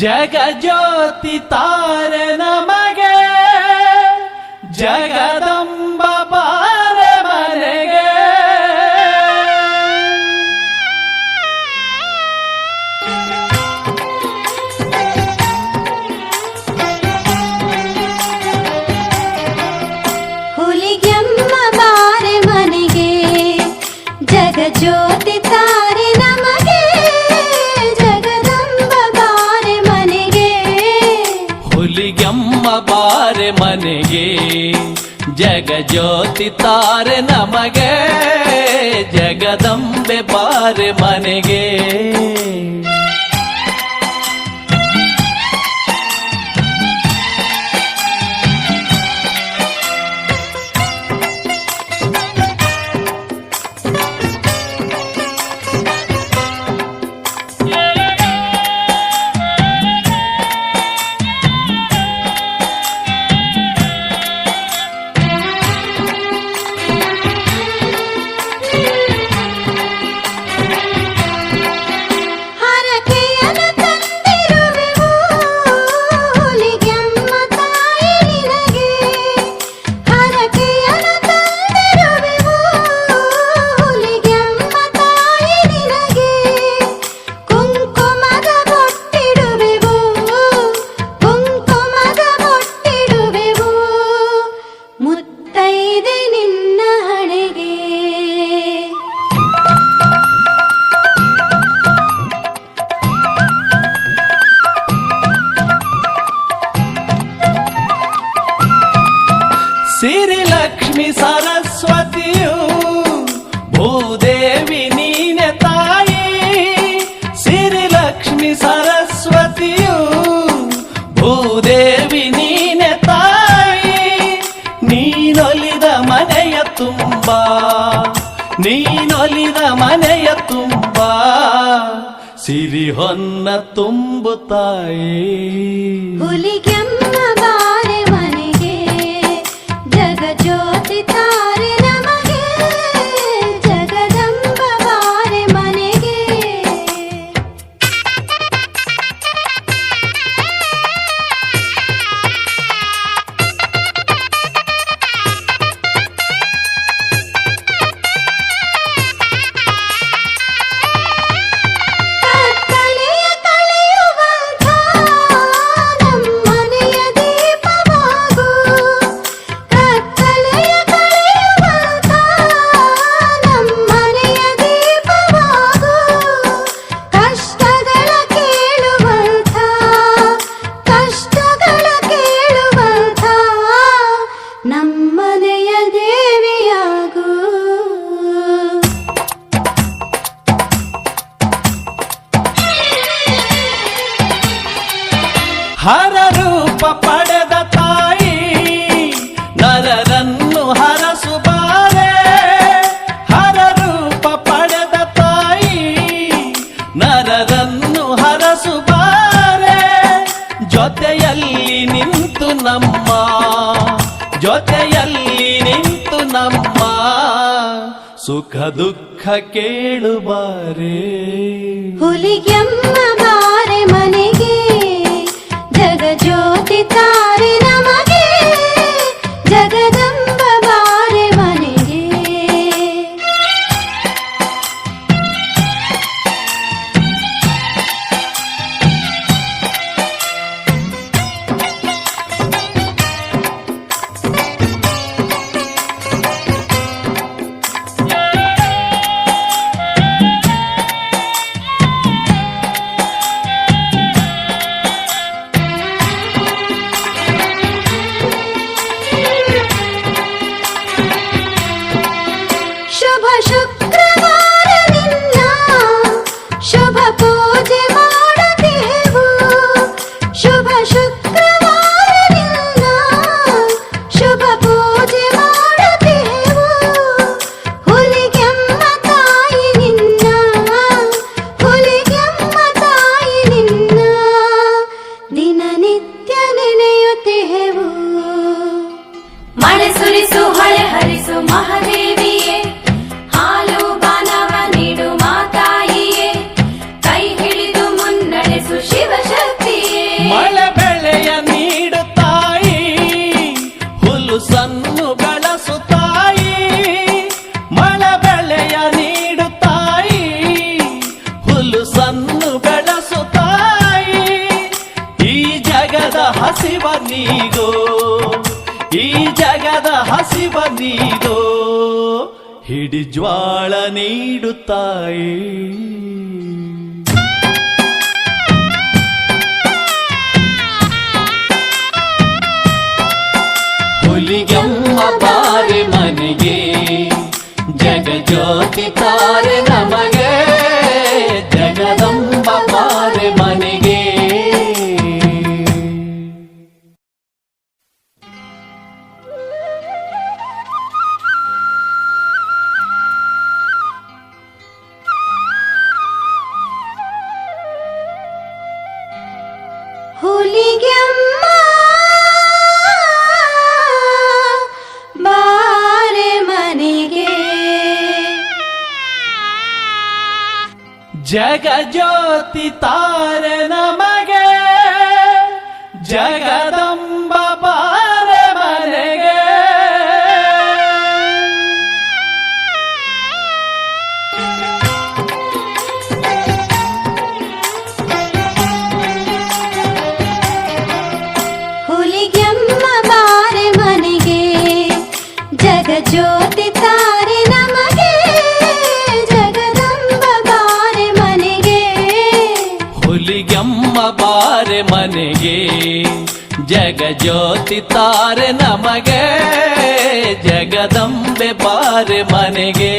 ಜಗಜ್ಯೋತಿ ತಾರೆ ನಮಗೆ ಜಗದಂಬ ಬಾರೆ ಮನೆಗೆ. ಹುಲಿಗೆಮ್ಮ ಬಾರೆ ಮನೆಗೆ ಜಗಜ್ಯೋತಿ ತಾರೆ ನಮಗೆ ಜಗದಂಬ ಬಾರೆ ಮನೆಗೆ. ಹುಲಿಗೆಮ್ಮ ಬಾರೆ ಮನೆಗೆ ಜಗಜ್ಯೋತಿ ತಾರೆ ನಮಗೆ ಜಗದಂಬೆ ಬಾರೆ ಮನೆಗೆ. ಸಿರಿ ಲಕ್ಷ್ಮಿ ಸರಸ್ವತಿಯು ಭೂದೇವಿ ನೀನೆ ತಾಯಿ. ಸಿರಿ ಲಕ್ಷ್ಮಿ ಸರಸ್ವತಿಯು ಭೂದೇವಿ ನೀನೆ ತಾಯಿ. ನೀನೊಲಿದ ಮನೆಯ ತುಂಬ ನೀನೊಲಿದ ಮನೆಯ ತುಂಬ ಸಿರಿ ಹೊನ್ನ ತುಂಬುತ್ತಾಯಿ. ಹುಲಿಗೆಮ್ಮ ಬಾರೆ ಮನೆಗೆ ಜಗಜ್ಯೋತಿ ತಾರೆ ನಮಗೆ ಜಗದಂಬ ಬಾರೆ ಮನೆಗೆ. ಕತ್ತಲೆಯ ಕಳೆಯುವಂಥ ನಮ್ಮನೆಯ ದೀಪವಾಗು. ಕತ್ತಲೆಯ ಕಳೆಯುವಂಥ ನಮ್ಮನೆಯ ದೀಪವಾಗು. ಕಷ್ಟಗಳ ಕೇಳುವಂಥ ನಮ್ಮನೆಯ ದೇವಿಯಾಗು. ಹರ ರೂಪ ಪಡೆದ ತಾಯಿ ನರರನ್ನು ಹರಸುಬಾರೆ. ಹರ ರೂಪ ಪಡೆದ ತಾಯಿ ನರರನ್ನು ಹರಸುಬಾರೆ. ಜೊತೆಯಲ್ಲಿ ನಿಂತು ನಮ್ಮ ಜೊತೆಯಲ್ಲಿ ನಿಂತು ನಮ್ಮ ಸುಖ ದುಃಖ ಕೇಳುಬಾರೆ. ಹುಲಿಗೆಮ್ಮ ಬಾರೆ ಮನೆಗೆ ಜಗಜ್ಯೋತಿ ತಾರೆ ನಮಗೆ ಜಗದಂಬ ಬಾರೆ ಮನೆಗೆ. ಶುಭ ಶುಕ್ರವಾರ ನಿನ್ನ ಶುಭ ಪೂಜೆ ಮಾಡುತ್ತೇವು. ಶುಭ ಶುಕ್ರವಾರ ನಿನ್ನ ಶುಭ ಪೂಜೆ ಮಾಡುತ್ತೇವು. ಹುಲಿಗೆಮ್ಮ ತಾಯಿ ನಿನ್ನ ಹುಲಿಗೆಮ್ಮ ತಾಯಿ ನಿನ್ನ ದಿನನಿತ್ಯ ನೆನೆಯುತ್ತೇವು. ಮಳೆ ಸುರಿಸು ಹೊಳೆ ಹರಿಸು ಮಹಾದೇವಿಯೇ. ಹಾಲು ಬಾನವ ನೀಡು ಮಾತಾಯಿಯೇ. ಕೈ ಹಿಡಿದು ಮುನ್ನಡೆಸು ಶಿವಶಕ್ತಿಯೇ. ನೀಗೋ ಈ ಜಗದ ಹಸಿವ ನೀಗೋ ಹಿಡಿ ಜ್ವಾಳ ನೀಡುತ್ತಾಯಿ ಹುಲಿಗೆಮ್ಮ ಬಾರೆ ಮನೆಗೆ ಜಗ ಜ್ಯೋತಿ ತಾರೆ ನಮಗೆ ಜಗದಂಬ ಬಾರೆ ಮನೆಗೆ ಹುಲಿಗೆಮ್ಮ ಬಾರೆ ಮನೆಗೆ ಜಗ ಜ್ಯೋತಿ ತಾರೆ ನಮಗೆ ಜಗದಂಬ ಬಾರೆ ಮನೆಗೆ ಹುಲಿಗೆಮ್ಮ ಬಾರೆ ಮನೆಗೆ ಜಗ ಜ್ಯೋತಿ ತಾರೆ ನಮಗೆ ಜಗದಂಬ ಬಾರೆ ಮನೆಗೆ ಹುಲಿಗೆಮ್ಮ ಬಾರೆ ಮನೆಗೆ ಜಗ ಜ್ಯೋತಿ ತಾರೆ ನಮಗೆ ಜಗದಂಬೆ ಬಾರೆ ಮನೆಗೆ